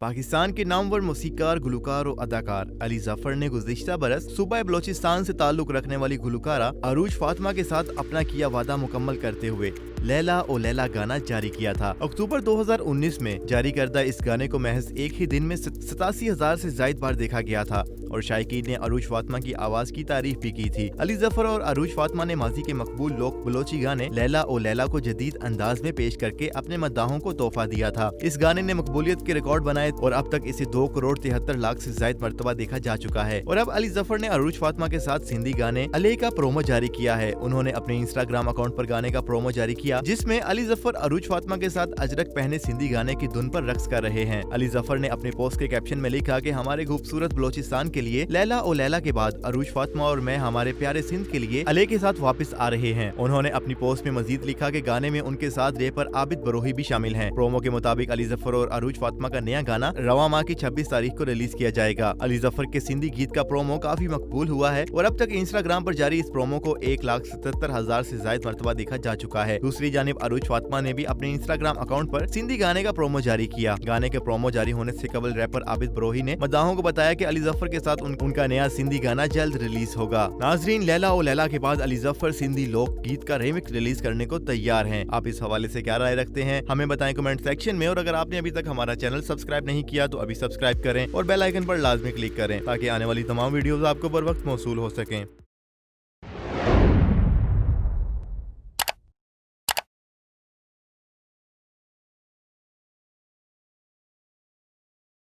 पाकिस्तान के नामवर मौसीकार, गुलकार और अदाकार अली जफर ने गुज़िश्ता बरस सूबा बलोचिस्तान से ताल्लुक रखने वाली गुलकारा अरूज फातिमा के साथ अपना किया वादा मुकम्मल करते हुए लैला ओ लैला गाना जारी किया था। अक्टूबर 2019 में जारी करदा इस गाने को महज एक ही दिन में 87,000 से ज्यादा बार देखा गया था और शायकीन ने अरूज फातिमा की आवाज की तारीफ भी की थी। अली जफर और अरूज फातिमा ने माजी के मकबूल लोक बलोची गाने लैला ओ लैला को जदीद अंदाज में पेश करके अपने मद्दाहों को तोहफा दिया था। इस गाने ने मकबूलियत के रिकॉर्ड बनाए और अब तक इसे 2 करोड़ 73 लाख से ज्यादा मरतबा देखा जा चुका है। और अब अली जफर ने अरूज फातिमा के साथ सिंधी गाने अले का प्रोमो जारी किया है। उन्होंने अपने इंस्टाग्राम अकाउंट पर गाने का प्रोमो जारी किया, जिसमें अली जफर अरूज फातिमा के साथ अजरक पहने सिंधी गाने की धुन पर रक्स कर रहे हैं। अली जफर ने अपने पोस्ट के कैप्शन में लिखा कि हमारे खूबसूरत बलोचिस्तान के लिए लैला ओ लैला के बाद अरूज फातिमा और मैं हमारे प्यारे सिंध के लिए अले के साथ वापस आ रहे हैं। उन्होंने अपनी पोस्ट में मजीद लिखा कि गाने में उनके साथ रैपर आबिद बरोही भी शामिल हैं। प्रोमो के मुताबिक अली जफर और अरूज फातिमा का नया गाना रवा माह की 26 तारीख को रिलीज किया जाएगा। अली जफर के सिंधी गीत का प्रोमो काफी मकबूल हुआ है और अब तक इंस्टाग्राम पर जारी इस प्रोमो को 1,77,000 से ज्यादा मरतबा देखा जा चुका है। दूसरी जानिब अरूज फातिमा ने भी अपने इंस्टाग्राम अकाउंट पर सिंधी गाने का प्रोमो जारी किया। गाने के प्रोमो जारी होने से कबल रैपर आबिद बरोही ने मद्दाहों को बताया कि अली जफर के साथ उनका नया सिंधी गाना जल्द रिलीज होगा। नाजरीन, लैला ओ लैला के बाद अली जफर सिंधी लोक गीत का रीमिक्स रिलीज करने को तैयार हैं। आप इस हवाले से क्या राय रखते हैं, हमें बताएं कमेंट सेक्शन में। और अगर आपने अभी तक हमारा चैनल सब्सक्राइब नहीं किया तो अभी सब्सक्राइब करें और बेल आइकन पर लाजमी क्लिक करें ताकि आने वाली तमाम वीडियोस आपको बर वक्त मौसूल हो सकें।